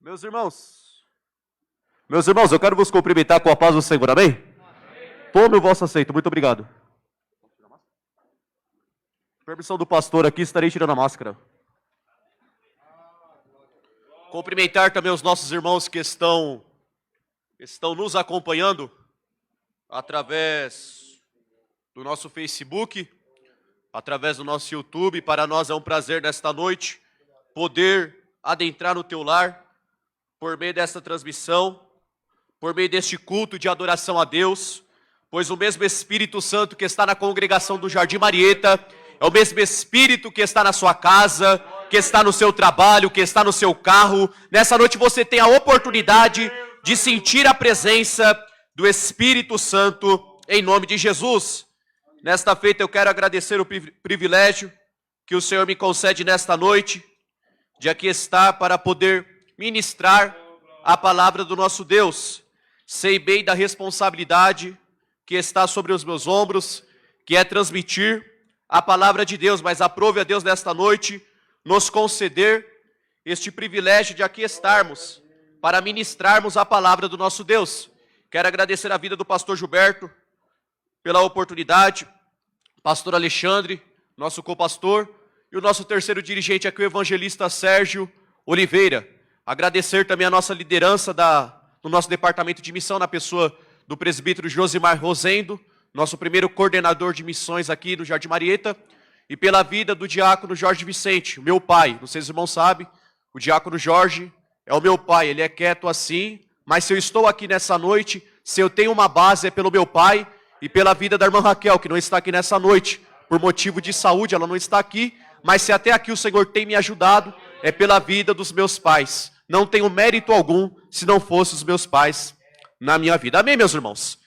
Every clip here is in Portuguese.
Meus irmãos, eu quero vos cumprimentar com a paz do Senhor, amém? Tome o vosso assento, muito obrigado. Permissão do pastor aqui, estarei tirando a máscara. Cumprimentar também os nossos irmãos que estão nos acompanhando através do nosso Facebook, através do nosso YouTube. Para nós é um prazer nesta noite poder adentrar no teu lar por meio desta transmissão, por meio deste culto de adoração a Deus, pois o mesmo Espírito Santo que está na congregação do Jardim Marieta é o mesmo Espírito que está na sua casa, que está no seu trabalho, que está no seu carro. Nessa noite você tem a oportunidade de sentir a presença do Espírito Santo em nome de Jesus. Nesta feita eu quero agradecer o privilégio que o Senhor me concede nesta noite, de aqui estar para poder ministrar a palavra do nosso Deus. Sei bem da responsabilidade que está sobre os meus ombros, que é transmitir a palavra de Deus, mas aprove a Deus nesta noite nos conceder este privilégio de aqui estarmos para ministrarmos a palavra do nosso Deus. Quero agradecer a vida do pastor Gilberto pela oportunidade, pastor Alexandre, nosso co-pastor, e o nosso terceiro dirigente aqui, o evangelista Sérgio Oliveira. Agradecer também a nossa liderança do nosso departamento de missão, na pessoa do presbítero Josimar Rosendo, nosso primeiro coordenador de missões aqui no Jardim Marieta, e pela vida do diácono Jorge Vicente, o meu pai. Não sei se os irmãos sabem, o diácono Jorge é o meu pai, ele é quieto assim, mas se eu estou aqui nessa noite, se eu tenho uma base é pelo meu pai e pela vida da irmã Raquel, que não está aqui nessa noite, por motivo de saúde, ela não está aqui, mas se até aqui o Senhor tem me ajudado, é pela vida dos meus pais. Não tenho mérito algum se não fossem os meus pais na minha vida. Amém, meus irmãos?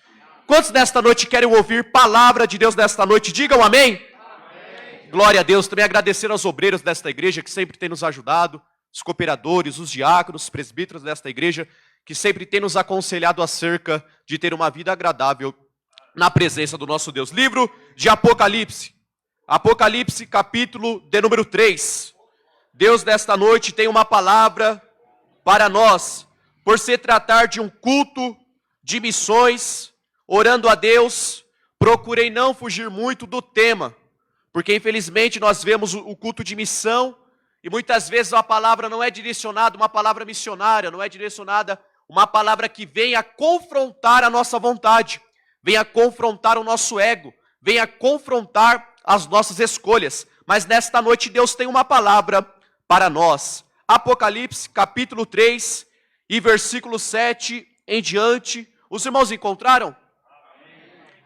Quantos nesta noite querem ouvir palavra de Deus nesta noite? Digam amém. Amém. Glória a Deus. Também agradecer aos obreiros desta igreja que sempre têm nos ajudado, os cooperadores, os diáconos, os presbíteros desta igreja, que sempre têm nos aconselhado acerca de ter uma vida agradável na presença do nosso Deus. Livro de Apocalipse. Apocalipse, capítulo de número 3. Deus nesta noite tem uma palavra para nós, por se tratar de um culto de missões, orando a Deus, procurei não fugir muito do tema, porque infelizmente nós vemos o culto de missão, e muitas vezes a palavra não é direcionada, uma palavra missionária, não é direcionada, uma palavra que venha confrontar a nossa vontade, venha confrontar o nosso ego, venha confrontar as nossas escolhas. Mas nesta noite Deus tem uma palavra para nós. Apocalipse, capítulo 3, e versículo 7 em diante. Os irmãos encontraram?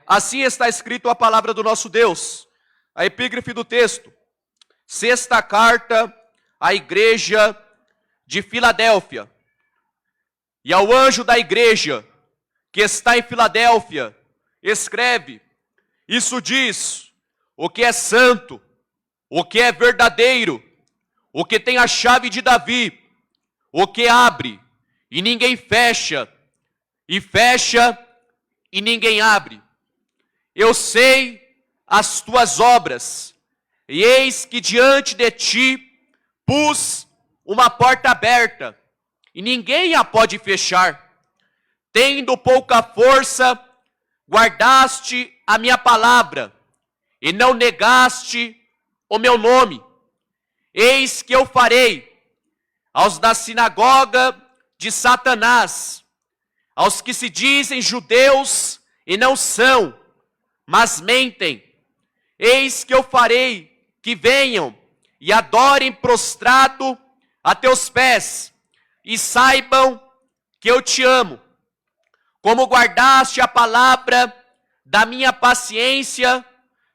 Assim está escrito a palavra do nosso Deus. A epígrafe do texto. Sexta carta à igreja de Filadélfia. E ao anjo da igreja que está em Filadélfia, escreve: isso diz o que é santo, o que é verdadeiro, o que tem a chave de Davi, o que abre e ninguém fecha, e fecha e ninguém abre. Eu sei as tuas obras, e eis que diante de ti pus uma porta aberta, e ninguém a pode fechar. Tendo pouca força, guardaste a minha palavra, e não negaste o meu nome. Eis que eu farei aos da sinagoga de Satanás, aos que se dizem judeus e não são, mas mentem. Eis que eu farei que venham e adorem prostrado a teus pés, e saibam que eu te amo. Como guardaste a palavra da minha paciência,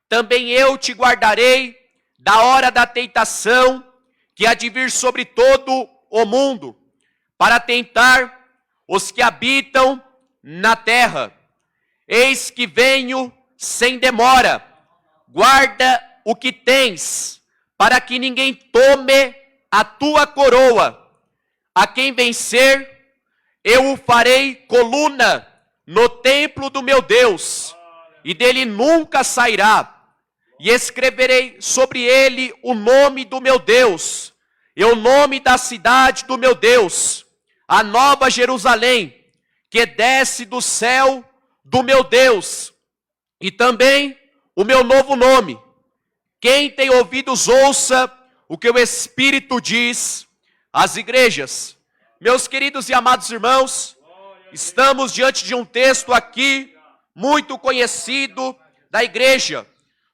também eu te guardarei da hora da tentação que há de vir sobre todo o mundo, para tentar os que habitam na terra. Eis que venho sem demora. Guarda o que tens, para que ninguém tome a tua coroa. A quem vencer, eu o farei coluna no templo do meu Deus, e dele nunca sairá. E escreverei sobre ele o nome do meu Deus, e o nome da cidade do meu Deus, a nova Jerusalém, que desce do céu do meu Deus, e também o meu novo nome. Quem tem ouvidos, ouça o que o Espírito diz às igrejas. Meus queridos e amados irmãos, estamos diante de um texto aqui muito conhecido da igreja.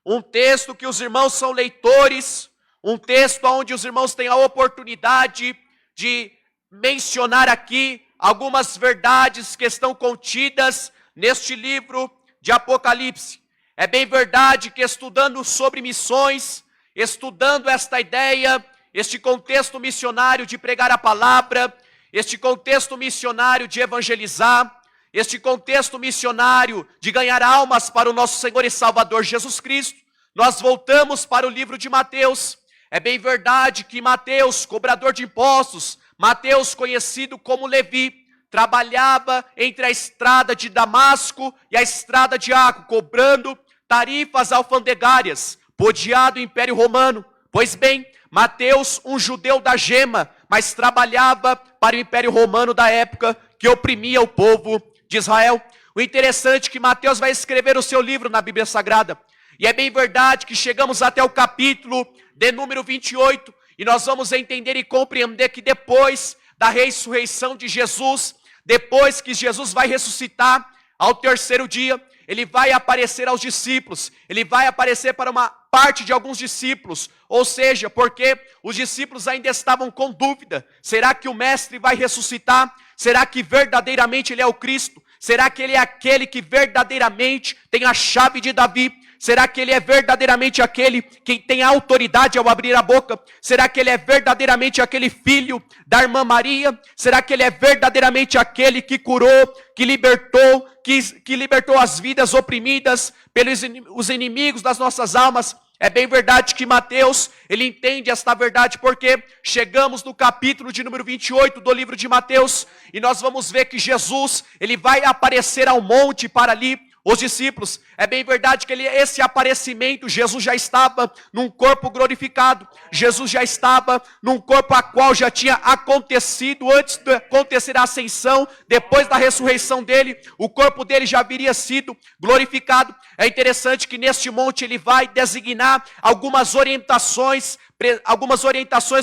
Um texto que os irmãos são leitores, um texto onde os irmãos têm a oportunidade de mencionar aqui algumas verdades que estão contidas neste livro de Apocalipse. É bem verdade que estudando sobre missões, estudando esta ideia, este contexto missionário de pregar a palavra, este contexto missionário de evangelizar, este contexto missionário de ganhar almas para o nosso Senhor e Salvador Jesus Cristo, nós voltamos para o livro de Mateus. É bem verdade que Mateus, cobrador de impostos, Mateus, conhecido como Levi, trabalhava entre a estrada de Damasco e a estrada de Aco, cobrando tarifas alfandegárias, podiado o Império Romano. Pois bem, Mateus, um judeu da gema, mas trabalhava para o Império Romano da época, que oprimia o povo de Israel. O interessante é que Mateus vai escrever o seu livro na Bíblia Sagrada. E é bem verdade que chegamos até o capítulo de número 28, e nós vamos entender e compreender que depois da ressurreição de Jesus, depois que Jesus vai ressuscitar ao terceiro dia, ele vai aparecer aos discípulos, ele vai aparecer para uma parte de alguns discípulos, ou seja, porque os discípulos ainda estavam com dúvida: será que o mestre vai ressuscitar? Será que verdadeiramente ele é o Cristo? Será que ele é aquele que verdadeiramente tem a chave de Davi? Será que ele é verdadeiramente aquele que tem autoridade ao abrir a boca? Será que ele é verdadeiramente aquele filho da irmã Maria? Será que ele é verdadeiramente aquele que curou, que libertou, que libertou as vidas oprimidas pelos os inimigos das nossas almas? É bem verdade que Mateus, ele entende esta verdade, porque chegamos no capítulo de número 28 do livro de Mateus, e nós vamos ver que Jesus, ele vai aparecer ao monte para ali os discípulos. É bem verdade que esse aparecimento, Jesus já estava num corpo glorificado, Jesus já estava num corpo a qual já tinha acontecido antes de acontecer a ascensão. Depois da ressurreição dele, o corpo dele já haveria sido glorificado. É interessante que neste monte ele vai designar algumas orientações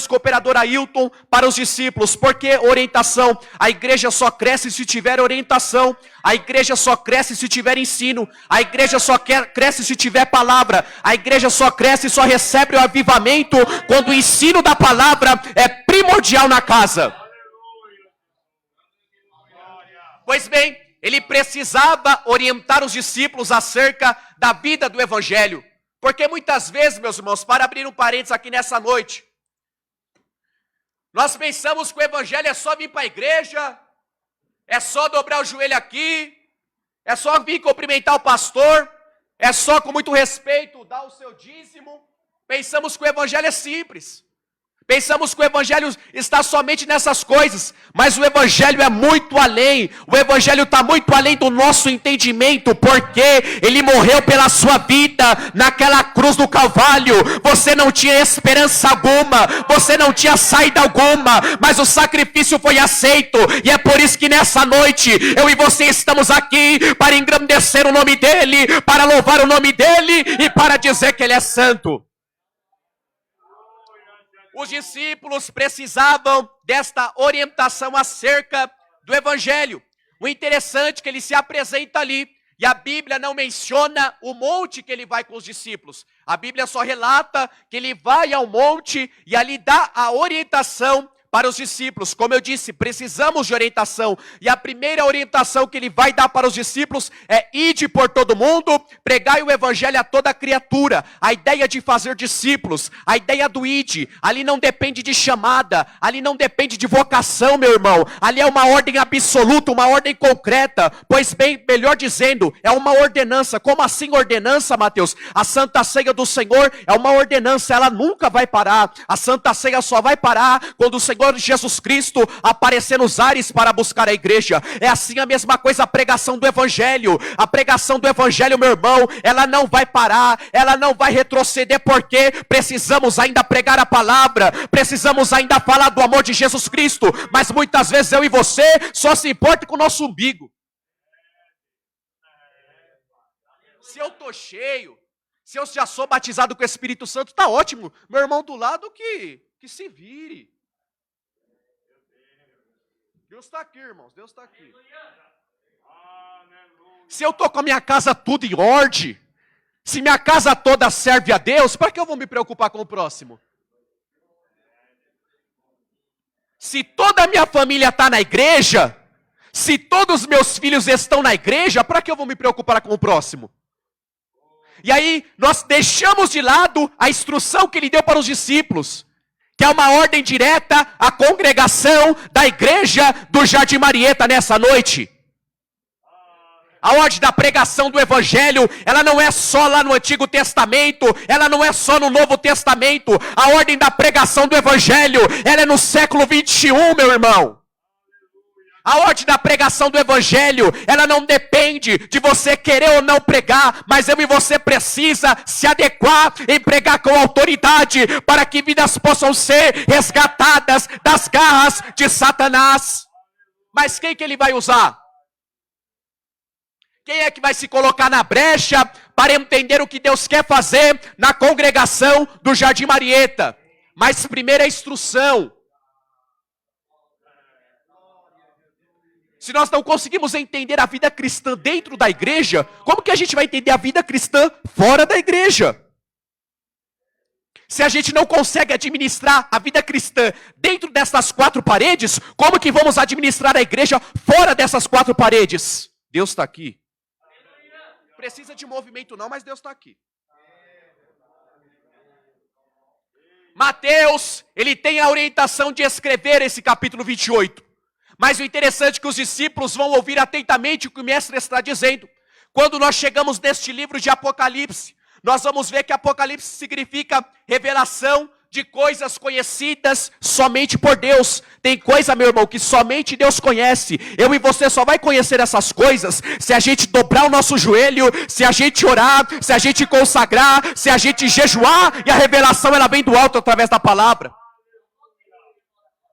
com o operador Ailton para os discípulos. Por que orientação? A igreja só cresce se tiver orientação, a igreja só cresce se tiver ensino, a igreja só cresce se tiver palavra, a igreja só cresce e só recebe o avivamento quando o ensino da palavra é primordial na casa. Pois bem, ele precisava orientar os discípulos acerca da vida do evangelho. Porque muitas vezes, meus irmãos, para abrir um parênteses aqui nessa noite, nós pensamos que o evangelho é só vir para a igreja, é só dobrar o joelho aqui, é só vir cumprimentar o pastor, é só com muito respeito dar o seu dízimo. Pensamos que o evangelho é simples. Pensamos que o evangelho está somente nessas coisas, mas o evangelho é muito além. O evangelho está muito além do nosso entendimento, porque ele morreu pela sua vida naquela cruz do Calvário. Você não tinha esperança alguma, você não tinha saída alguma, mas o sacrifício foi aceito, e é por isso que nessa noite eu e você estamos aqui para engrandecer o nome dele, para louvar o nome dele e para dizer que ele é santo. Os discípulos precisavam desta orientação acerca do evangelho. O interessante é que ele se apresenta ali, e a Bíblia não menciona o monte que ele vai com os discípulos. A Bíblia só relata que ele vai ao monte e ali dá a orientação para os discípulos. Como eu disse, precisamos de orientação, e a primeira orientação que ele vai dar para os discípulos é: ide por todo mundo, pregai o evangelho a toda criatura. A ideia de fazer discípulos, a ideia do ide, ali não depende de chamada, ali não depende de vocação, meu irmão, ali é uma ordem absoluta, uma ordem concreta. Pois bem, melhor dizendo, é uma ordenança. Como assim ordenança, Mateus? A Santa Ceia do Senhor é uma ordenança, ela nunca vai parar. A Santa Ceia só vai parar quando o Senhor Senhor Jesus Cristo aparecer nos ares para buscar a igreja. É assim a mesma coisa a pregação do Evangelho. A pregação do Evangelho, meu irmão, ela não vai parar, ela não vai retroceder, porque precisamos ainda pregar a palavra, precisamos ainda falar do amor de Jesus Cristo, mas muitas vezes eu e você só se importa com o nosso umbigo. Se eu tô cheio, se eu já sou batizado com o Espírito Santo, tá ótimo. Meu irmão do lado que se vire. Deus está aqui, irmãos, Deus está aqui. Se eu tô com a minha casa tudo em ordem, se minha casa toda serve a Deus, para que eu vou me preocupar com o próximo? Se toda a minha família está na igreja, se todos os meus filhos estão na igreja, para que eu vou me preocupar com o próximo? E aí, nós deixamos de lado a instrução que ele deu para os discípulos, que é uma ordem direta à congregação da igreja do Jardim Marieta nessa noite. A ordem da pregação do Evangelho, ela não é só lá no Antigo Testamento, ela não é só no Novo Testamento. A ordem da pregação do Evangelho, ela é no século 21, meu irmão. A ordem da pregação do Evangelho, ela não depende de você querer ou não pregar, mas eu e você precisa se adequar em pregar com autoridade, para que vidas possam ser resgatadas das garras de Satanás. Mas quem que ele vai usar? Quem é que vai se colocar na brecha para entender o que Deus quer fazer na congregação do Jardim Marieta? Mas primeiro a instrução. Se nós não conseguimos entender a vida cristã dentro da igreja, como que a gente vai entender a vida cristã fora da igreja? Se a gente não consegue administrar a vida cristã dentro dessas quatro paredes, como que vamos administrar a igreja fora dessas quatro paredes? Deus está aqui. Precisa de movimento não, mas Deus está aqui. Mateus, ele tem a orientação de escrever esse capítulo 28. Mas o interessante é que os discípulos vão ouvir atentamente o que o mestre está dizendo. Quando nós chegamos neste livro de Apocalipse, nós vamos ver que Apocalipse significa revelação de coisas conhecidas somente por Deus. Tem coisa, meu irmão, que somente Deus conhece. Eu e você só vai conhecer essas coisas se a gente dobrar o nosso joelho, se a gente orar, se a gente consagrar, se a gente jejuar, e a revelação ela vem do alto através da palavra.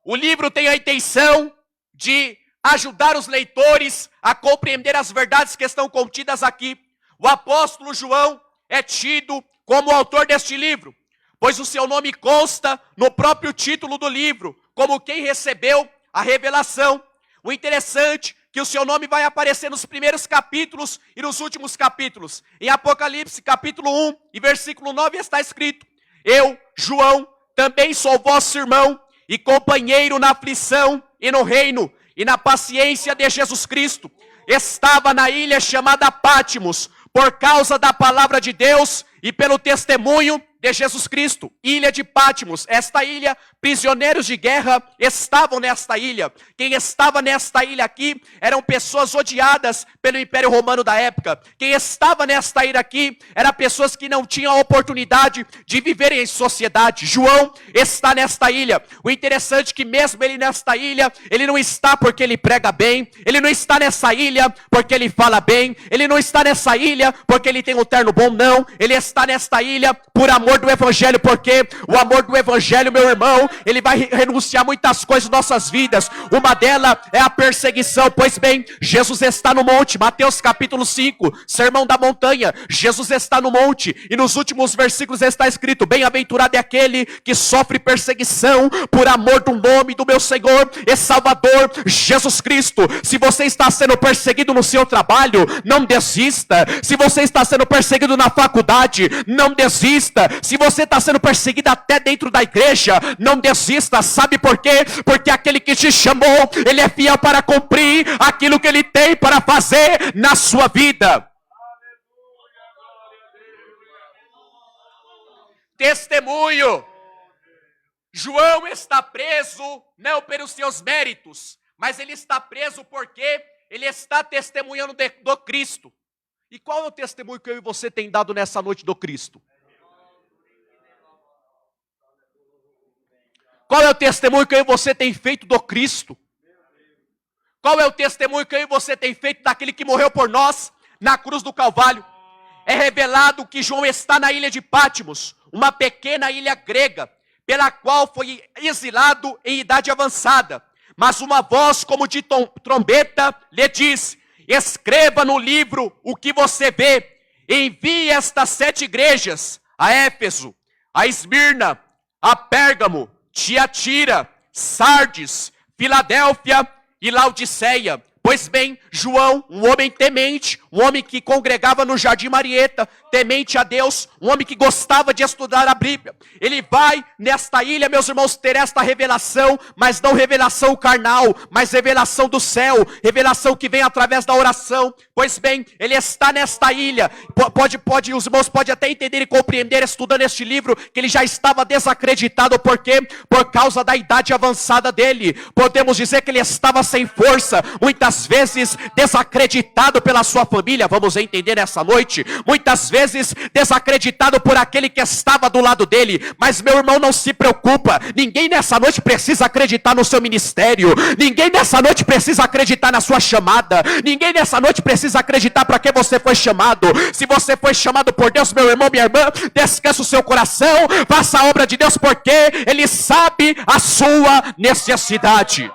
O livro tem a intenção de ajudar os leitores a compreender as verdades que estão contidas aqui. O apóstolo João é tido como o autor deste livro, pois o seu nome consta no próprio título do livro, como quem recebeu a revelação. O interessante é que o seu nome vai aparecer nos primeiros capítulos e nos últimos capítulos. Em Apocalipse, capítulo 1 e versículo 9 está escrito: eu, João, também sou vosso irmão e companheiro na aflição e no reino e na paciência de Jesus Cristo. Estava na ilha chamada Pátimos, por causa da palavra de Deus e pelo testemunho de Jesus Cristo. Ilha de Pátimos, esta ilha, prisioneiros de guerra estavam nesta ilha. Quem estava nesta ilha aqui eram pessoas odiadas pelo Império Romano da época. Quem estava nesta ilha aqui eram pessoas que não tinham a oportunidade de viverem em sociedade. João está nesta ilha. O interessante é que mesmo ele nesta ilha, ele não está porque ele prega bem, ele não está nessa ilha porque ele fala bem, ele não está nessa ilha porque ele tem um terno bom, não. Ele está nesta ilha por amor do Evangelho, porque o amor do Evangelho, meu irmão, ele vai renunciar muitas coisas em nossas vidas. Uma delas é a perseguição. Pois bem, Jesus está no monte, Mateus capítulo 5, Sermão da Montanha. Jesus está no monte, e nos últimos versículos está escrito: bem-aventurado é aquele que sofre perseguição por amor do nome do meu Senhor e Salvador Jesus Cristo. Se você está sendo perseguido no seu trabalho, não desista. Se você está sendo perseguido na faculdade, não desista. Se você está sendo perseguido até dentro da igreja, não desista. Sabe por quê? Porque aquele que te chamou, ele é fiel para cumprir aquilo que ele tem para fazer na sua vida. Testemunho. João está preso não pelos seus méritos, mas ele está preso porque ele está testemunhando do Cristo. E qual é o testemunho que eu e você tem dado nessa noite do Cristo? Qual é o testemunho que eu e você tem feito do Cristo? Qual é o testemunho que eu e você tem feito daquele que morreu por nós na cruz do Calvário? É revelado que João está na ilha de Patmos, uma pequena ilha grega, pela qual foi exilado em idade avançada. Mas uma voz como de trombeta lhe diz: escreva no livro o que você vê, envie estas 7 igrejas, a Éfeso, a Esmirna, a Pérgamo, Tiatira, Sardes, Filadélfia e Laodiceia. Pois bem, João, um homem temente, um homem que congregava no Jardim Marieta, temente a Deus, um homem que gostava de estudar a Bíblia. Ele vai nesta ilha, meus irmãos, ter esta revelação, mas não revelação carnal, mas revelação do céu, revelação que vem através da oração. Pois bem, ele está nesta ilha, os irmãos podem até entender e compreender, estudando este livro, que ele já estava desacreditado. Por quê? Por causa da idade avançada dele. Podemos dizer que ele estava sem força, muitas vezes desacreditado pela sua família, vamos entender nessa noite, muitas vezes desacreditado por aquele que estava do lado dele. Mas meu irmão, não se preocupa, ninguém nessa noite precisa acreditar no seu ministério, ninguém nessa noite precisa acreditar na sua chamada, ninguém nessa noite precisa acreditar para que você foi chamado. Se você foi chamado por Deus, meu irmão, minha irmã, descansa o seu coração, faça a obra de Deus, porque Ele sabe a sua necessidade.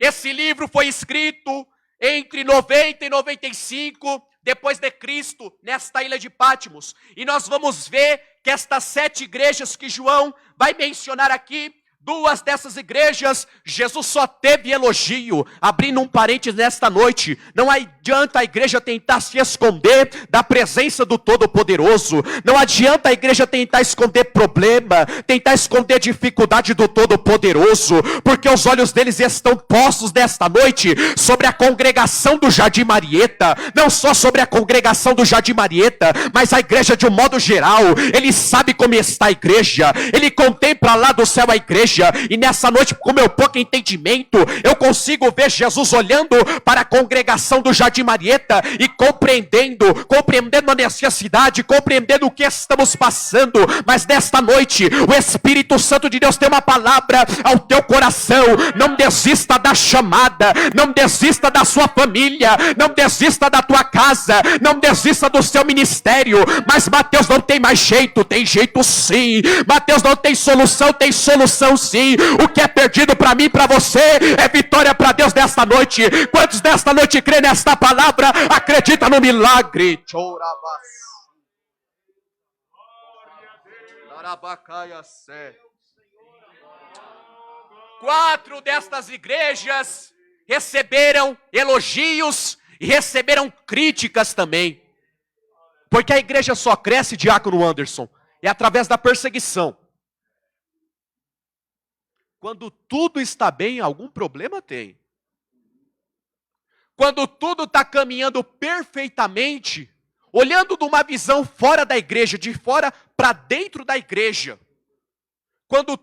Esse livro foi escrito entre 90 e 95 depois de Cristo, nesta ilha de Patmos. E nós vamos ver que estas 7 igrejas que João vai mencionar aqui, 2 dessas igrejas, Jesus só teve elogio. Abrindo um parênteses nesta noite, não adianta a igreja tentar se esconder da presença do Todo-Poderoso. Não adianta a igreja tentar esconder problema, tentar esconder dificuldade do Todo-Poderoso, porque os olhos deles estão postos nesta noite sobre a congregação do Jardim Marieta. Não só sobre a congregação do Jardim Marieta, mas a igreja de um modo geral. Ele sabe como está a igreja, ele contempla lá do céu a igreja. E nessa noite, com meu pouco entendimento, eu consigo ver Jesus olhando para a congregação do Jardim Marieta e compreendendo a necessidade, compreendendo o que estamos passando. Mas nesta noite, o Espírito Santo de Deus tem uma palavra ao teu coração. Não desista da chamada, não desista da sua família, não desista da tua casa, não desista do seu ministério. Mas Mateus não tem mais jeito, tem jeito sim. Mateus não tem solução sim. O que é perdido para mim e para você é vitória para Deus nesta noite. Quantos nesta noite crê nesta palavra, acredita no milagre? 4 destas igrejas receberam elogios e receberam críticas também. Porque a igreja só cresce, diácono Anderson, é através da perseguição. Quando tudo está bem, algum problema tem. Quando tudo está caminhando perfeitamente, olhando de uma visão fora da igreja, de fora para dentro da igreja. Quando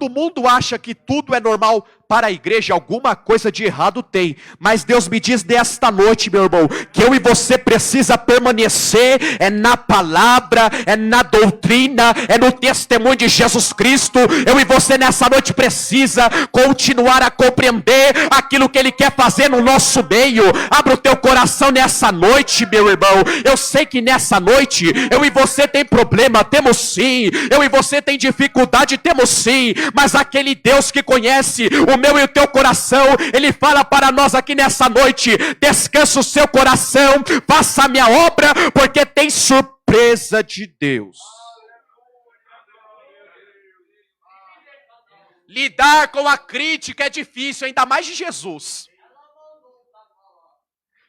o mundo acha que tudo é normal para a igreja, alguma coisa de errado tem. Mas Deus me diz nesta noite, meu irmão, que eu e você precisa permanecer na palavra, na doutrina, no testemunho de Jesus Cristo. Eu e você nessa noite precisa continuar a compreender aquilo que Ele quer fazer no nosso meio. Abra o teu coração nessa noite, meu irmão. Eu sei que nessa noite eu e você tem problema, temos sim. Eu e você tem dificuldade, temos sim. Mas aquele Deus que conhece o meu e o teu coração, Ele fala para nós aqui nessa noite: descansa o seu coração, faça a minha obra, porque tem surpresa de Deus. Lidar com a crítica é difícil, ainda mais de Jesus.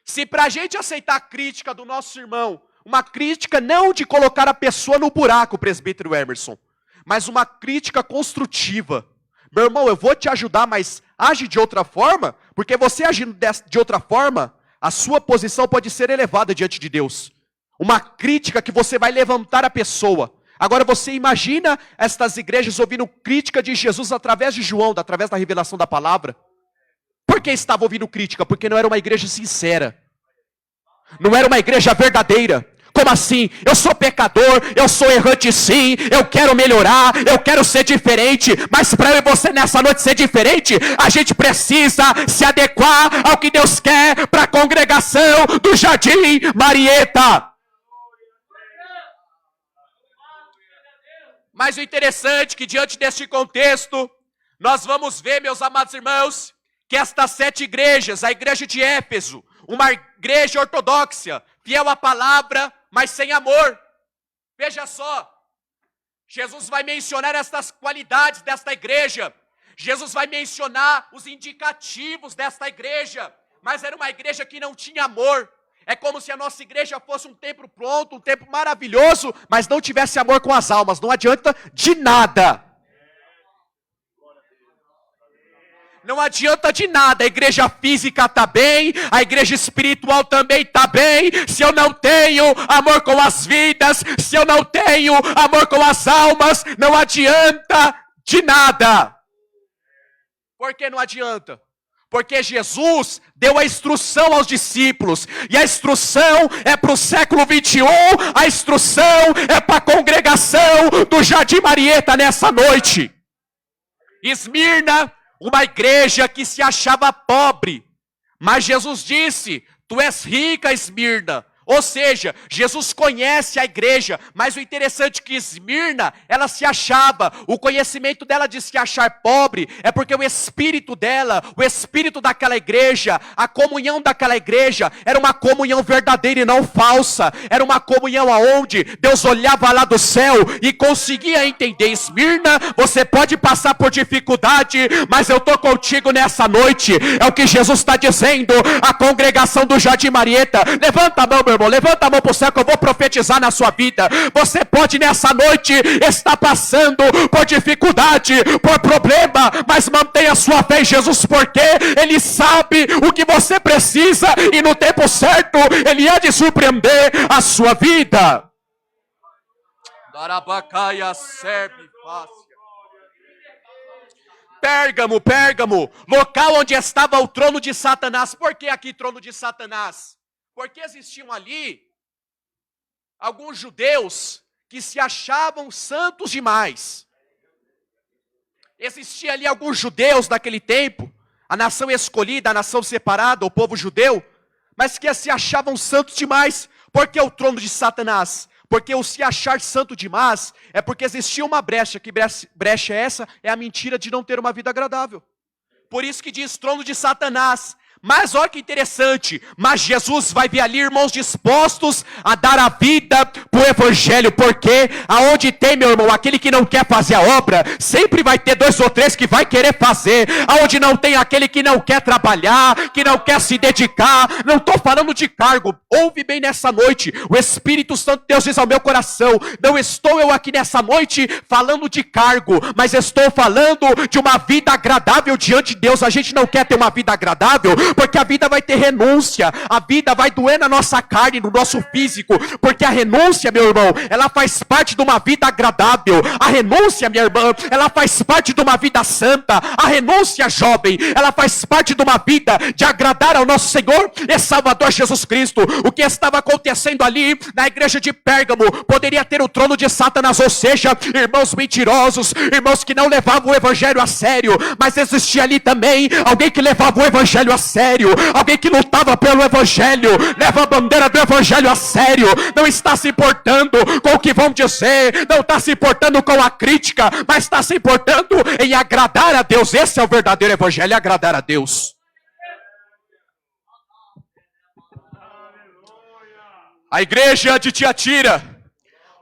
Se para a gente aceitar a crítica do nosso irmão, uma crítica não de colocar a pessoa no buraco, presbítero Emerson, mas uma crítica construtiva. Meu irmão, eu vou te ajudar, mas age de outra forma, porque você agindo de outra forma, a sua posição pode ser elevada diante de Deus. Uma crítica que você vai levantar a pessoa. Agora você imagina estas igrejas ouvindo crítica de Jesus através de João, através da revelação da palavra. Por que estava ouvindo crítica? Porque não era uma igreja sincera. Não era uma igreja verdadeira. como assim? Eu sou pecador, eu sou errante sim, eu quero melhorar, eu quero ser diferente, mas para eu e você nessa noite ser diferente, a gente precisa se adequar ao que Deus quer para a congregação do Jardim Marieta. Mas o interessante é que diante deste contexto, nós vamos ver, meus amados irmãos, que estas 7 igrejas, a igreja de Éfeso, uma igreja ortodoxa, fiel à palavra, mas sem amor. Veja só, Jesus vai mencionar estas qualidades desta igreja, Jesus vai mencionar os indicativos desta igreja, mas era uma igreja que não tinha amor. É como se a nossa igreja fosse um templo pronto, um templo maravilhoso, mas não tivesse amor com as almas, não adianta de nada. Não adianta de nada, a igreja física está bem, a igreja espiritual também está bem, se eu não tenho amor com as vidas, se eu não tenho amor com as almas, não adianta de nada. Por que não adianta? Porque Jesus deu a instrução aos discípulos, e a instrução é para o século 21, a instrução é para a congregação do Jardim Marieta nessa noite. Esmirna, uma igreja que se achava pobre, mas Jesus disse, tu és rica, Esmirna. Ou seja, Jesus conhece a igreja, mas o interessante é que Esmirna, ela se achava, o conhecimento dela de se achar pobre, é porque o espírito dela, o espírito daquela igreja, a comunhão daquela igreja, era uma comunhão verdadeira e não falsa, era uma comunhão aonde Deus olhava lá do céu e conseguia entender. Esmirna, você pode passar por dificuldade, mas eu estou contigo nessa noite, é o que Jesus está dizendo, a congregação do Jardim Marieta. Levanta a mão, meu irmão, levanta a mão para o céu que eu vou profetizar na sua vida. Você pode nessa noite estar passando por dificuldade, por problema, mas mantenha a sua fé em Jesus, porque Ele sabe o que você precisa e no tempo certo Ele há de surpreender a sua vida. Darabacaia, serve, fácil. Pérgamo, local onde estava o trono de Satanás. Por que aqui trono de Satanás? Porque existiam ali alguns judeus que se achavam santos demais. Existiam ali alguns judeus naquele tempo, a nação escolhida, a nação separada, o povo judeu, mas que se achavam santos demais. Por que o trono de Satanás? Porque o se achar santo demais é porque existia uma brecha. Que brecha é essa? É a mentira de não ter uma vida agradável. Por isso que diz trono de Satanás. Mas olha que interessante, mas Jesus vai ver ali irmãos dispostos a dar a vida para o evangelho, porque aonde tem, meu irmão, aquele que não quer fazer a obra, sempre vai ter 2 ou 3 que vai querer fazer. Aonde não tem aquele que não quer trabalhar, que não quer se dedicar, não estou falando de cargo, ouve bem nessa noite, o Espírito Santo de Deus diz ao meu coração, não estou eu aqui nessa noite falando de cargo, mas estou falando de uma vida agradável diante de Deus. A gente não quer ter uma vida agradável, porque a vida vai ter renúncia, a vida vai doer na nossa carne, no nosso físico, porque a renúncia, meu irmão, ela faz parte de uma vida agradável. A renúncia, minha irmã, ela faz parte de uma vida santa. A renúncia, jovem, ela faz parte de uma vida de agradar ao nosso Senhor e Salvador Jesus Cristo. O que estava acontecendo ali na igreja de Pérgamo poderia ter o trono de Satanás, ou seja, irmãos mentirosos, irmãos que não levavam o evangelho a sério, mas existia ali também alguém que levava o evangelho a sério, alguém que lutava pelo evangelho, leva a bandeira do evangelho a sério, não está se importando com o que vão dizer, não está se importando com a crítica, mas está se importando em agradar a Deus. Esse é o verdadeiro evangelho, agradar a Deus. A igreja de Tiatira,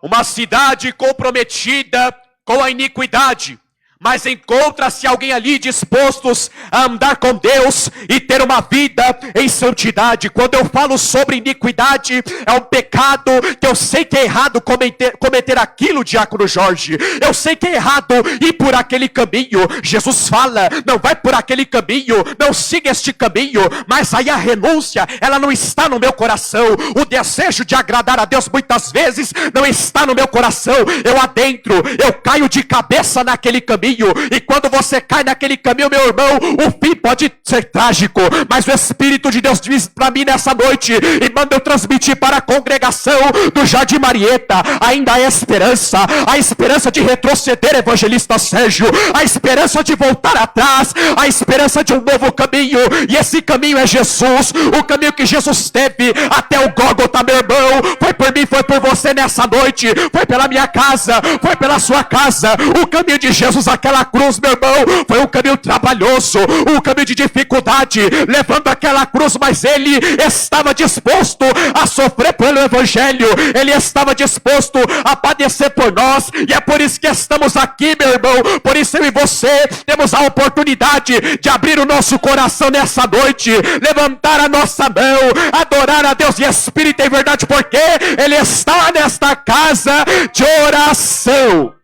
uma cidade comprometida com a iniquidade, mas encontra-se alguém ali dispostos a andar com Deus e ter uma vida em santidade. Quando eu falo sobre iniquidade, é um pecado que eu sei que é errado cometer aquilo, diácono Jorge. Eu sei que é errado ir por aquele caminho. Jesus fala, não vai por aquele caminho, não siga este caminho. Mas aí a renúncia, ela não está no meu coração. O desejo de agradar a Deus muitas vezes não está no meu coração. Eu adentro, eu caio de cabeça naquele caminho. caminho. E quando você cai naquele caminho, meu irmão, o fim pode ser trágico. Mas o Espírito de Deus diz para mim nessa noite, e manda eu transmitir para a congregação do Jardim Marieta, ainda há esperança. A esperança de retroceder, evangelista Sérgio. A esperança de voltar atrás. A esperança de um novo caminho. E esse caminho é Jesus. O caminho que Jesus teve até o Gólgota, meu irmão. Foi por mim, foi por você nessa noite. Foi pela minha casa, foi pela sua casa. O caminho de Jesus, aquela cruz, meu irmão, foi um caminho trabalhoso, um caminho de dificuldade, levando aquela cruz, mas ele estava disposto a sofrer pelo evangelho. Ele estava disposto a padecer por nós, e é por isso que estamos aqui, meu irmão. Por isso eu e você temos a oportunidade de abrir o nosso coração nessa noite, levantar a nossa mão, adorar a Deus em espírito e em verdade, porque ele está nesta casa de oração.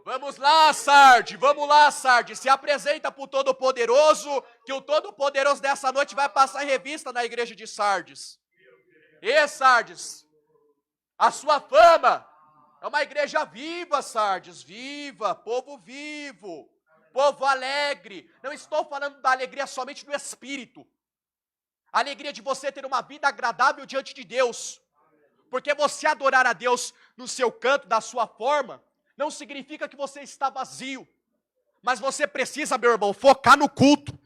Vamos lá, Sardes, se apresenta para o Todo-Poderoso, que o Todo-Poderoso dessa noite vai passar em revista na igreja de Sardes. E Sardes, a sua fama é uma igreja viva, Sardes, viva, povo vivo, povo alegre. Não estou falando da alegria somente do espírito, a alegria de você ter uma vida agradável diante de Deus, porque você adorar a Deus no seu canto, da sua forma, não significa que você está vazio, mas você precisa, meu irmão, focar no culto.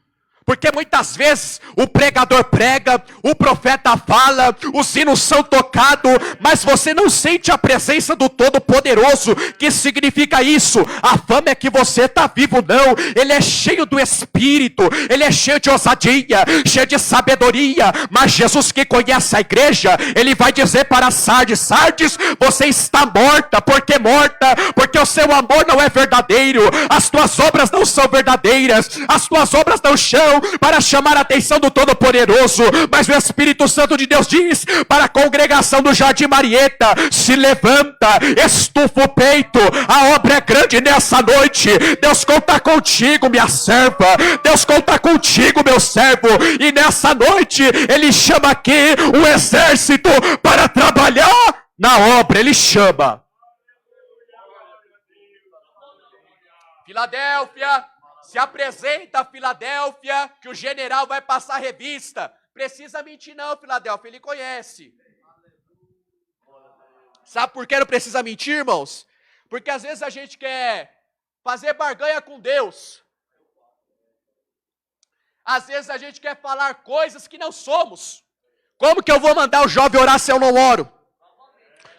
Porque muitas vezes o pregador prega, o profeta fala, os hinos são tocados, mas você não sente a presença do Todo-Poderoso. Que significa isso? A fama é que você está vivo, não. Ele é cheio do Espírito, ele é cheio de ousadia, cheio de sabedoria. Mas Jesus, que conhece a igreja, ele vai dizer para Sardes: Sardes, você está morta. Por que morta? Porque o seu amor não é verdadeiro, as tuas obras não são verdadeiras, as tuas obras não chamam para chamar a atenção do Todo-Poderoso. Mas o Espírito Santo de Deus diz para a congregação do Jardim Marieta: se levanta, estufa o peito, a obra é grande nessa noite. Deus conta contigo, minha serva, Deus conta contigo, meu servo. E nessa noite ele chama aqui um exército para trabalhar na obra. Ele chama. Filadélfia, se apresenta, Filadélfia, que o general vai passar a revista. Precisa mentir não, Filadélfia, ele conhece. Sabe por que não precisa mentir, irmãos? Porque às vezes a gente quer fazer barganha com Deus. Às vezes a gente quer falar coisas que não somos. Como que eu vou mandar o jovem orar se eu não oro?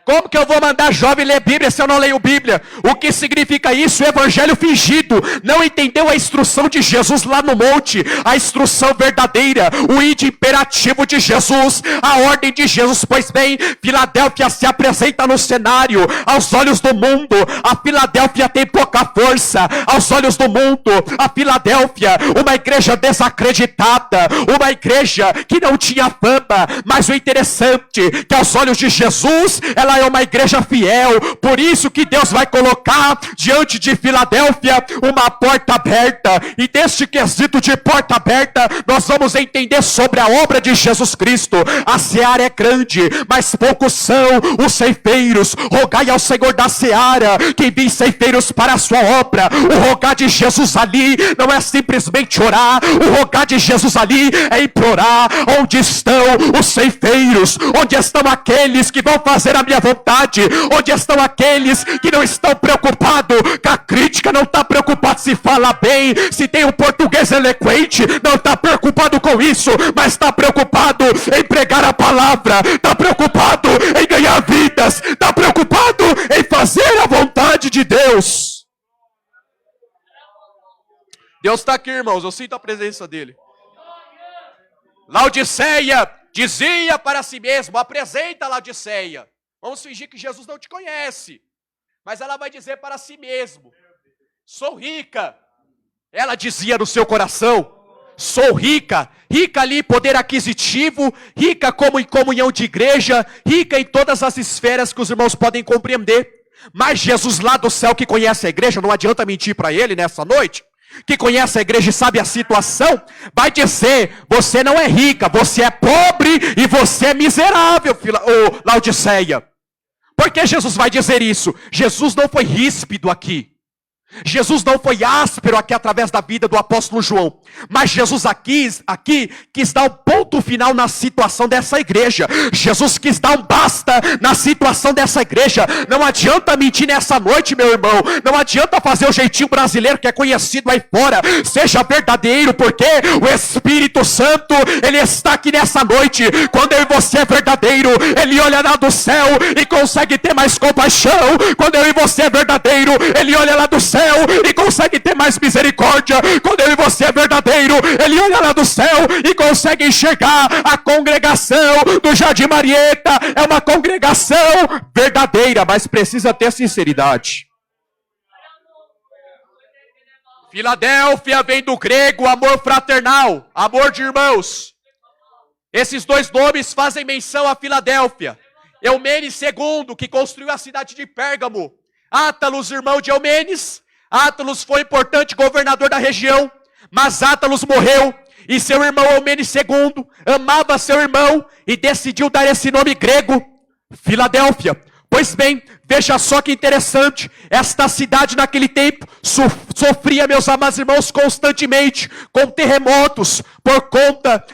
Como que eu vou mandar jovem ler Bíblia se eu não leio Bíblia? O que significa isso? O evangelho fingido. Não entendeu a instrução de Jesus lá no monte. A instrução verdadeira. O ide imperativo de Jesus. A ordem de Jesus. Pois bem, Filadélfia se apresenta no cenário. Aos olhos do mundo, a Filadélfia tem pouca força. Aos olhos do mundo, a Filadélfia, uma igreja desacreditada. Uma igreja que não tinha fama. Mas o interessante é que aos olhos de Jesus, ela é uma igreja fiel. Por isso que Deus vai colocar diante de Filadélfia uma porta aberta. E deste quesito de porta aberta, nós vamos entender sobre a obra de Jesus Cristo. A seara é grande, mas poucos são os ceifeiros. Rogai ao Senhor da seara que envie ceifeiros para a sua obra. O rogar de Jesus ali não é simplesmente orar. O rogar de Jesus ali é implorar. Onde estão os ceifeiros? Onde estão aqueles que vão fazer a minha vontade? Onde estão aqueles que não estão preocupados com a crítica, não está preocupado se fala bem, se tem um português eloquente, não está preocupado com isso, mas está preocupado em pregar a palavra, está preocupado em ganhar vidas, está preocupado em fazer a vontade de Deus. Deus está aqui, irmãos, eu sinto a presença dele. Laodiceia dizia para si mesmo: apresenta, Laodiceia. Vamos fingir que Jesus não te conhece. Mas ela vai dizer para si mesmo: sou rica. Ela dizia no seu coração: sou rica. Rica ali em poder aquisitivo, rica como em comunhão de igreja, rica em todas as esferas que os irmãos podem compreender. Mas Jesus lá do céu, que conhece a igreja, não adianta mentir para ele nessa noite, que conhece a igreja e sabe a situação, vai dizer: você não é rica, você é pobre e você é miserável, Laodiceia. Por que Jesus vai dizer isso? Jesus não foi ríspido aqui. Jesus não foi áspero aqui através da vida do apóstolo João, mas Jesus aqui quis dar um ponto final na situação dessa igreja. Jesus quis dar um basta na situação dessa igreja. Não adianta mentir nessa noite, meu irmão. Não adianta fazer o jeitinho brasileiro que é conhecido aí fora. Seja verdadeiro, porque o Espírito Santo, ele está aqui nessa noite. Quando eu e você é verdadeiro, ele olha lá do céu e consegue ter mais compaixão. Quando eu e você é verdadeiro, ele olha lá do céu e consegue ter mais misericórdia. Quando eu e você é verdadeiro, ele olha lá do céu e consegue enxergar a congregação do Jardim Marieta. É uma congregação verdadeira, mas precisa ter sinceridade. Filadélfia vem do grego amor fraternal, amor de irmãos. Esses dois nomes fazem menção a Filadélfia. Eumenes II, que construiu a cidade de Pérgamo. Átalos, irmão de Eumenes. Átalos foi importante governador da região, mas Átalos morreu e seu irmão Eumenes II amava seu irmão e decidiu dar esse nome grego, Filadélfia. Pois bem, veja só que interessante, esta cidade naquele tempo sofria, meus amados irmãos, constantemente com terremotos por conta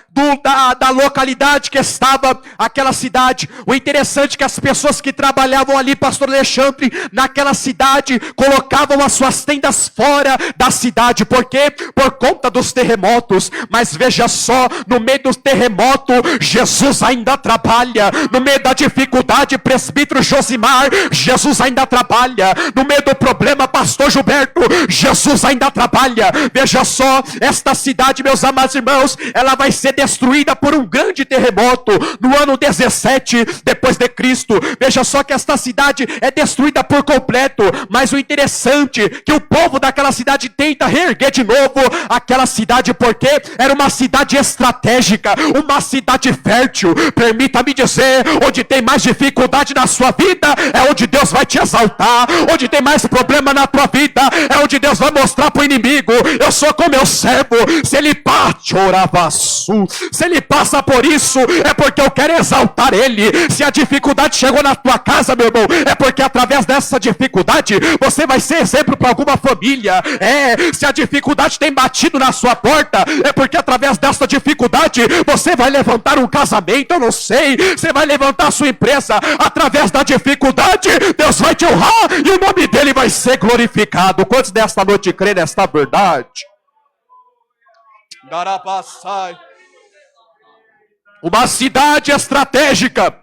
da localidade que estava aquela cidade. O interessante é que as pessoas que trabalhavam ali, pastor Alexandre, naquela cidade, colocavam as suas tendas fora da cidade. Por quê? Por conta dos terremotos. Mas veja só, no meio do terremoto, Jesus ainda trabalha. No meio da dificuldade, presbítero Josimar, Jesus ainda trabalha. No meio do problema, pastor Gilberto, Jesus ainda trabalha. Veja só, esta cidade, meus amados irmãos, ela vai ser destruída por um grande terremoto no ano 17 depois de Cristo. Veja só que esta cidade é destruída por completo, mas o interessante é que o povo daquela cidade tenta reerguer de novo aquela cidade, porque era uma cidade estratégica, uma cidade fértil. Permita-me dizer, onde tem mais dificuldade na sua vida, é onde Deus vai te exaltar. Onde tem mais problema na tua vida, é onde Deus vai mostrar para o inimigo: eu sou como meu servo. Se ele parte, oravaçu, se ele passa por isso, é porque eu quero exaltar ele. Se a dificuldade chegou na tua casa, meu irmão, é porque através dessa dificuldade você vai ser exemplo para alguma família. Se a dificuldade tem batido na sua porta, é porque através dessa dificuldade você vai levantar um casamento, eu não sei, você vai levantar a sua empresa. Através da dificuldade, Deus vai te honrar e o nome dele vai ser glorificado. Quantos desta noite crê nesta verdade? Garapassai. Uma cidade estratégica,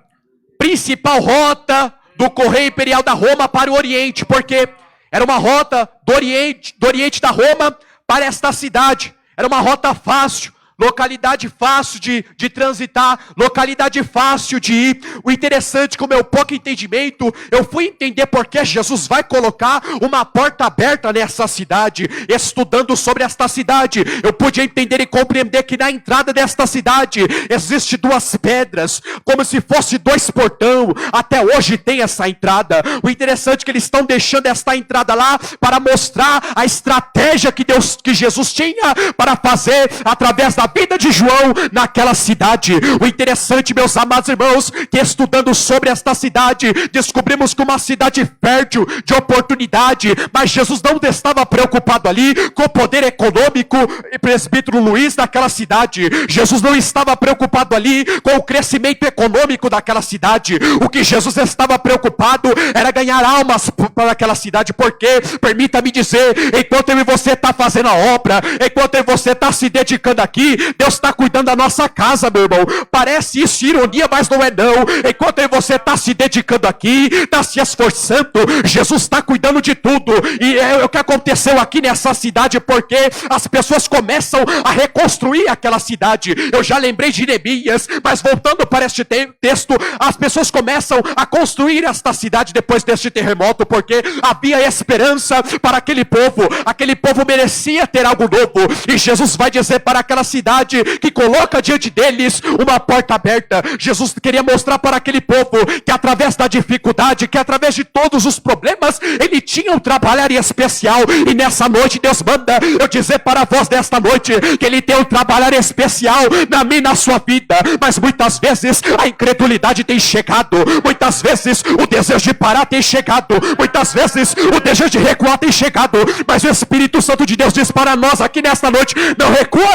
principal rota do Correio Imperial da Roma para o Oriente, porque era uma rota do Oriente da Roma para esta cidade. Era uma rota fácil, localidade fácil de transitar, localidade fácil de ir. O interessante, com o meu pouco entendimento, eu fui entender porque Jesus vai colocar uma porta aberta nessa cidade. Estudando sobre esta cidade, eu pude entender e compreender que na entrada desta cidade existe duas pedras, como se fosse dois portão. Até hoje tem essa entrada. O interessante é que eles estão deixando esta entrada lá para mostrar a estratégia que Jesus tinha para fazer através da vida de João naquela cidade. O interessante, meus amados irmãos, que estudando sobre esta cidade, descobrimos que uma cidade fértil de oportunidade, mas Jesus não estava preocupado ali com o poder econômico e presbítero Luiz daquela cidade. Jesus não estava preocupado ali com o crescimento econômico daquela cidade. O que Jesus estava preocupado era ganhar almas para aquela cidade, porque, permita-me dizer, enquanto eu e você está fazendo a obra, enquanto eu e você está se dedicando aqui, Deus está cuidando da nossa casa, meu irmão. Parece isso ironia, mas não é não. Enquanto você está se dedicando aqui, está se esforçando, Jesus está cuidando de tudo. E é o que aconteceu aqui nessa cidade, porque as pessoas começam a reconstruir aquela cidade. Eu já lembrei de Neemias, mas voltando para este texto, as pessoas começam a construir esta cidade depois deste terremoto, porque havia esperança para aquele povo. Aquele povo merecia ter algo novo, e Jesus vai dizer para aquela cidade: cidade, que coloca diante deles uma porta aberta. Jesus queria mostrar para aquele povo que através da dificuldade, que através de todos os problemas, ele tinha um trabalhar especial. E nessa noite Deus manda eu dizer para vós desta noite, que ele tem um trabalhar especial na minha e na sua vida. Mas muitas vezes a incredulidade tem chegado, muitas vezes o desejo de parar tem chegado, muitas vezes o desejo de recuar tem chegado, mas o Espírito Santo de Deus diz para nós aqui nesta noite: não recua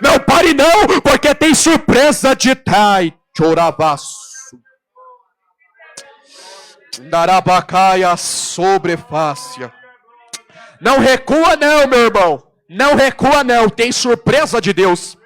não pare não, porque tem surpresa de Tai Chorabaço Darabacaia sobrefácia. Não recua não, meu irmão, não recua não, tem surpresa de Deus.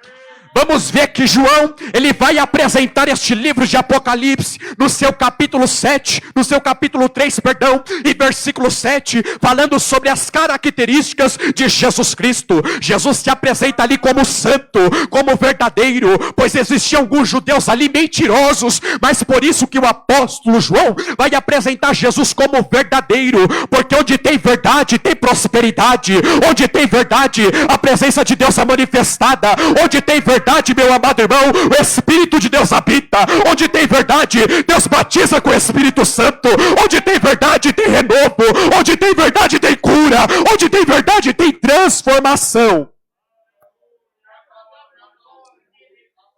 Vamos ver que João, ele vai apresentar este livro de Apocalipse no seu capítulo 7, no seu capítulo 3, perdão, e versículo 7, falando sobre as características de Jesus Cristo. Jesus se apresenta ali como santo, como verdadeiro, pois existiam alguns judeus ali mentirosos, mas por isso que o apóstolo João vai apresentar Jesus como verdadeiro, porque onde tem verdade, tem prosperidade, onde tem verdade, a presença de Deus é manifestada, onde tem verdade, meu amado irmão, o Espírito de Deus habita. Onde tem verdade, Deus batiza com o Espírito Santo. Onde tem verdade, tem renovo. Onde tem verdade, tem cura. Onde tem verdade, tem transformação.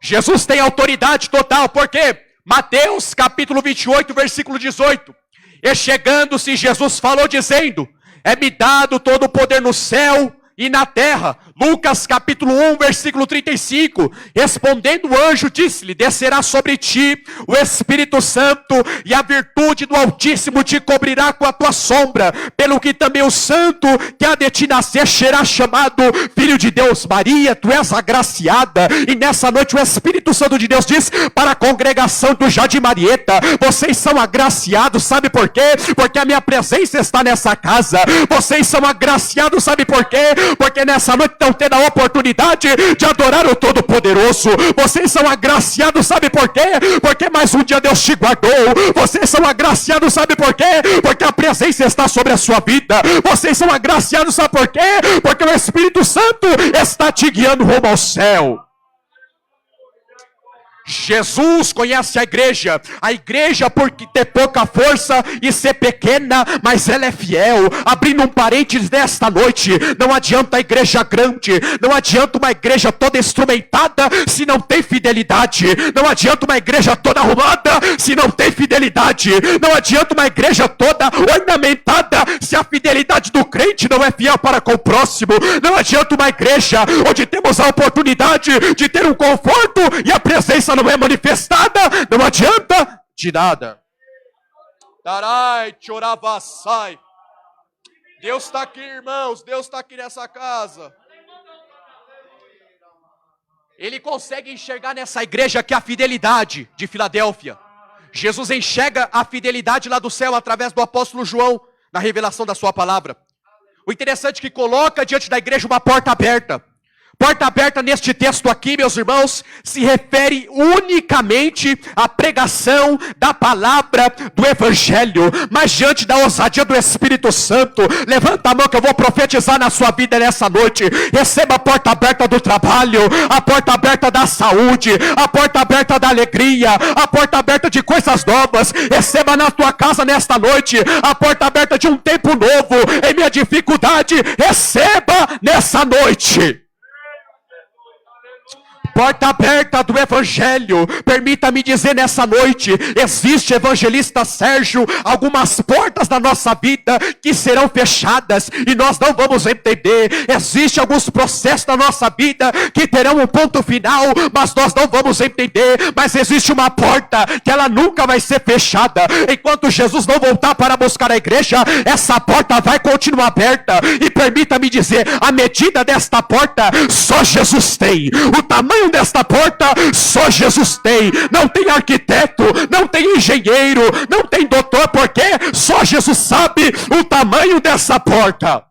Jesus tem autoridade total, porque Mateus capítulo 28, versículo 18. E chegando-se, Jesus falou dizendo: é-me dado todo o poder no céu e na terra. Lucas capítulo 1, versículo 35. Respondendo o anjo, disse-lhe: descerá sobre ti o Espírito Santo, e a virtude do Altíssimo te cobrirá com a tua sombra, pelo que também o santo que há de ti nascer será chamado Filho de Deus. Maria, tu és agraciada. E nessa noite o Espírito Santo de Deus diz para a congregação do Jardim Marieta: vocês são agraciados, sabe por quê? Porque a minha presença está nessa casa. Vocês são agraciados, sabe por quê? Porque nessa noite estão tendo a oportunidade de adorar o Todo-Poderoso. Vocês são agraciados, sabe por quê? Porque mais um dia Deus te guardou. Vocês são agraciados, sabe por quê? Porque a presença está sobre a sua vida. Vocês são agraciados, sabe por quê? Porque o Espírito Santo está te guiando rumo ao céu. Jesus conhece a igreja por ter pouca força e ser pequena, mas ela é fiel. Abrindo um parênteses desta noite, não adianta a igreja grande, não adianta uma igreja toda instrumentada se não tem fidelidade, não adianta uma igreja toda arrumada se não tem fidelidade, não adianta uma igreja toda ornamentada se a fidelidade do crente não é fiel para com o próximo, não adianta uma igreja onde temos a oportunidade de ter um conforto e a presença não é manifestada, não adianta de nada. Tarai, choravassai. Deus está aqui, irmãos, Deus está aqui nessa casa. Ele consegue enxergar nessa igreja que a fidelidade de Filadélfia. Jesus enxerga a fidelidade lá do céu através do apóstolo João, na revelação da sua palavra. O interessante é que coloca diante da igreja uma porta aberta. Porta aberta neste texto aqui, meus irmãos, se refere unicamente à pregação da palavra do Evangelho. Mas diante da ousadia do Espírito Santo, levanta a mão que eu vou profetizar na sua vida nessa noite. Receba a porta aberta do trabalho, a porta aberta da saúde, a porta aberta da alegria, a porta aberta de coisas novas. Receba na tua casa nesta noite a porta aberta de um tempo novo. Em minha dificuldade, receba nessa noite. Porta aberta do Evangelho. Permita-me dizer nessa noite, existe, evangelista Sérgio, algumas portas da nossa vida que serão fechadas e nós não vamos entender. Existe alguns processos da nossa vida que terão um ponto final, mas nós não vamos entender. Mas existe uma porta que ela nunca vai ser fechada. Enquanto Jesus não voltar para buscar a igreja, essa porta vai continuar aberta. E permita-me dizer, a medida desta porta só Jesus tem. O tamanho desta porta só Jesus tem. Não tem arquiteto, não tem engenheiro, não tem doutor, porque só Jesus sabe o tamanho dessa porta.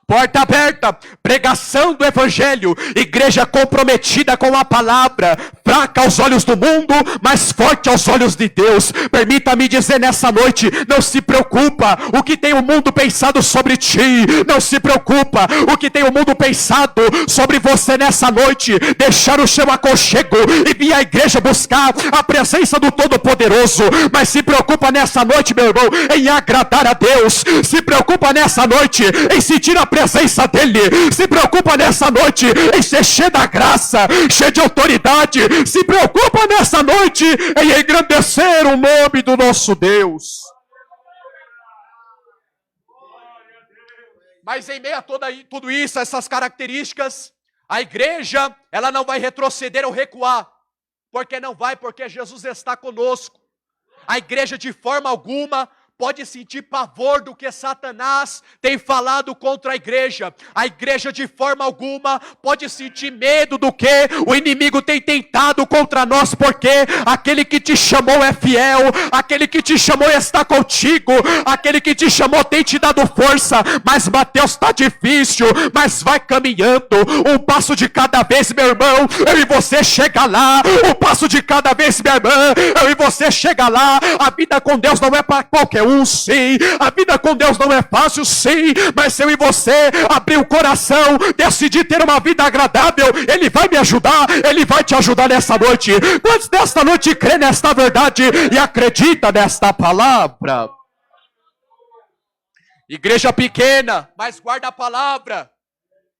porta aberta, pregação do evangelho, igreja comprometida com a palavra, fraca aos olhos do mundo, mas forte aos olhos de Deus. Permita-me dizer nessa noite, não se preocupa o que tem o mundo pensado sobre ti, não se preocupa o que tem o mundo pensado sobre você nessa noite. Deixar o seu aconchego e vir à igreja buscar a presença do Todo-Poderoso, mas se preocupa nessa noite, meu irmão, em agradar a Deus, se preocupa nessa noite em sentir a presença dele, se preocupa nessa noite em ser cheio da graça, cheio de autoridade, se preocupa nessa noite em engrandecer o nome do nosso Deus. Mas em meio a tudo isso, essas características, a igreja, ela não vai retroceder ou recuar, porque Jesus está conosco. A igreja de forma alguma pode sentir pavor do que Satanás tem falado contra a igreja. A igreja de forma alguma pode sentir medo do que o inimigo tem tentado contra nós, porque aquele que te chamou é fiel, aquele que te chamou está contigo, aquele que te chamou tem te dado força. Mas Mateus, está difícil, mas vai caminhando, um passo de cada vez, meu irmão, eu e você chega lá, um passo de cada vez, minha irmã, eu e você chega lá. A vida com Deus não é para qualquer um, sim, a vida com Deus não é fácil, sim, mas se eu e você abrir o coração, decidir ter uma vida agradável, Ele vai me ajudar, Ele vai te ajudar nessa noite. Quantos nesta noite crê nesta verdade e acredita nesta palavra? Igreja pequena, mas guarda a palavra.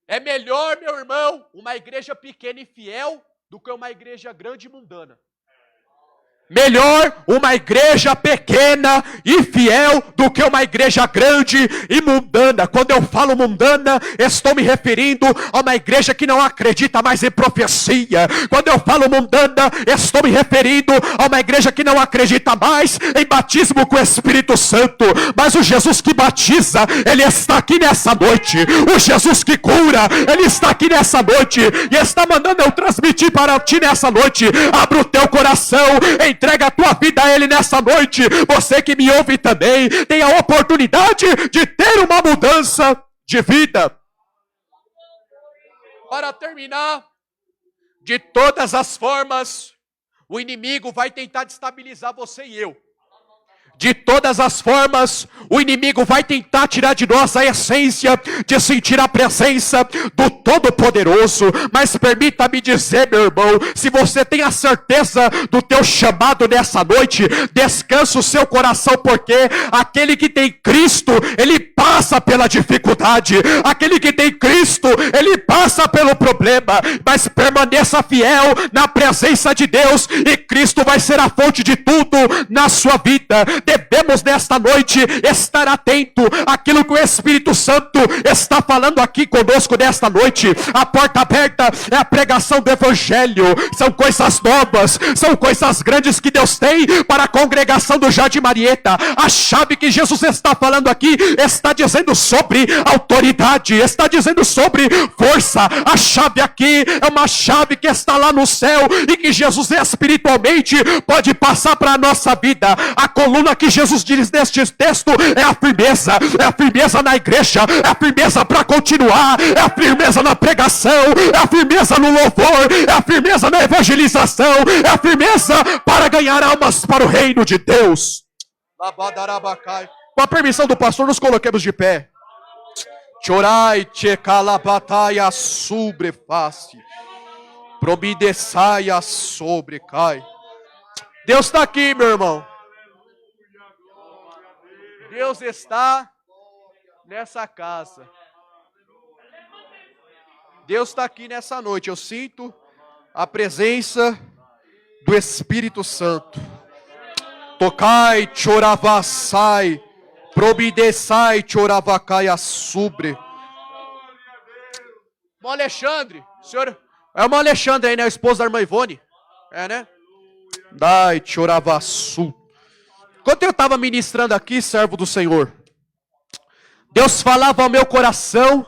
É melhor, meu irmão, uma igreja pequena e fiel do que uma igreja grande e mundana. Melhor uma igreja pequena e fiel do que uma igreja grande e mundana. Quando eu falo mundana, estou me referindo a uma igreja que não acredita mais em profecia. Quando eu falo mundana, estou me referindo a uma igreja que não acredita mais em batismo com o Espírito Santo. Mas o Jesus que batiza, Ele está aqui nessa noite. O Jesus que cura, Ele está aqui nessa noite e está mandando eu transmitir para ti nessa noite. Abra o teu coração, entrega a tua vida a Ele nessa noite. Você que me ouve também tem a oportunidade de ter uma mudança de vida. Para terminar, de todas as formas, o inimigo vai tentar destabilizar você e eu. De todas as formas, o inimigo vai tentar tirar de nós a essência de sentir a presença do Todo-Poderoso. Mas permita-me dizer, meu irmão, se você tem a certeza do teu chamado nessa noite, descansa o seu coração, porque aquele que tem Cristo, ele passa pela dificuldade. Aquele que tem Cristo, ele passa pelo problema. Mas permaneça fiel na presença de Deus e Cristo vai ser a fonte de tudo na sua vida. Devemos nesta noite estar atento àquilo que o Espírito Santo está falando aqui conosco nesta noite. A porta aberta é a pregação do Evangelho. São coisas novas, são coisas grandes que Deus tem para a congregação do Jardim Marieta. A chave que Jesus está falando aqui está dizendo sobre autoridade, está dizendo sobre força. A chave aqui é uma chave que está lá no céu e que Jesus espiritualmente pode passar para a nossa vida. A coluna que Jesus diz neste texto é a firmeza na igreja, é a firmeza para continuar, é a firmeza na pregação, é a firmeza no louvor, é a firmeza na evangelização, é a firmeza para ganhar almas para o reino de Deus. Com a permissão do pastor, nos coloquemos de pé. Chorai te calabataia sobreface, probideçaia sobrecai. Deus está aqui, meu irmão. Deus está nessa casa. Deus está aqui nessa noite. Eu sinto a presença do Espírito Santo. Tocai, choravassai, probideçai, choravacai assubre. Irmão Alexandre, senhor, é o irmão Alexandre aí, né? A esposa da irmã Ivone. É, né? Dai, choravassu. Enquanto eu estava ministrando aqui, servo do Senhor, Deus falava ao meu coração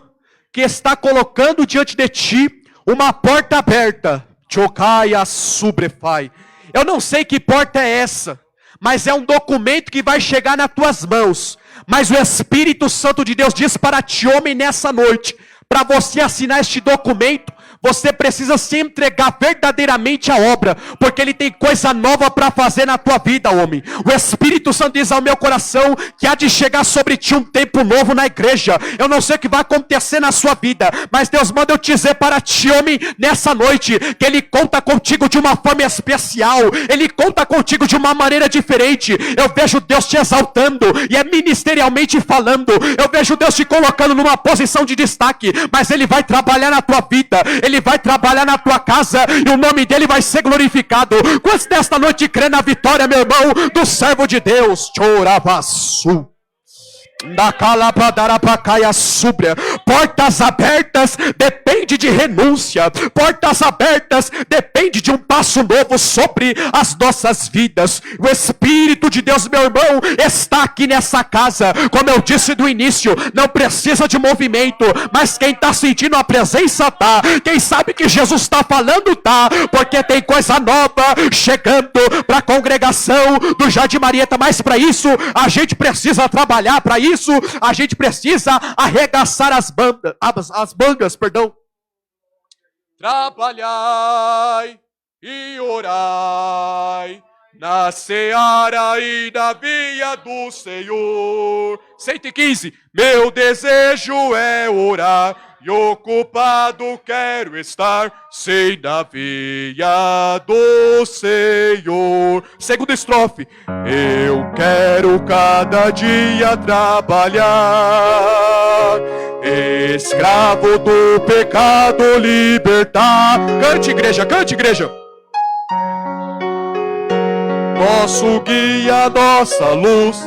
que está colocando diante de ti uma porta aberta. Chocaia subrefai. Eu não sei que porta é essa, mas é um documento que vai chegar nas tuas mãos. Mas o Espírito Santo de Deus diz para ti, homem, nessa noite, para você assinar este documento, você precisa se entregar verdadeiramente à obra, porque Ele tem coisa nova para fazer na tua vida, homem. O Espírito Santo diz ao meu coração que há de chegar sobre ti um tempo novo na igreja. Eu não sei o que vai acontecer na sua vida, mas Deus manda eu te dizer para ti, homem, nessa noite, que Ele conta contigo de uma forma especial, Ele conta contigo de uma maneira diferente. Eu vejo Deus te exaltando, e é ministerialmente falando. Eu vejo Deus te colocando numa posição de destaque, mas Ele vai trabalhar na tua vida, Ele vai trabalhar na tua casa, e o nome dele vai ser glorificado. Quantos desta noite crê na vitória, meu irmão, do servo de Deus? Choravaçu. Portas abertas depende de renúncia. Portas abertas depende de um passo novo sobre as nossas vidas. O Espírito de Deus, meu irmão, está aqui nessa casa. Como eu disse do início, não precisa de movimento, mas quem está sentindo a presença tá. Quem sabe que Jesus está falando tá, porque tem coisa nova chegando para a congregação do Jardim Marieta. Mas para isso a gente precisa trabalhar. Para isso a gente precisa arregaçar as mangas, perdão. Trabalhai e orai na seara e na via do Senhor. 115. Meu desejo é orar, e ocupado quero estar, sei na via do Senhor. Segunda estrofe. Eu quero cada dia trabalhar, escravo do pecado libertar. Cante, igreja, cante, igreja. Nosso guia, nossa luz.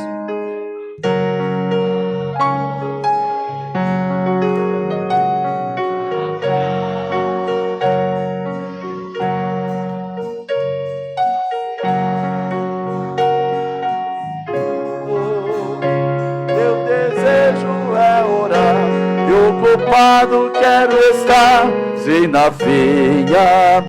Ocupado quero estar, sei na veia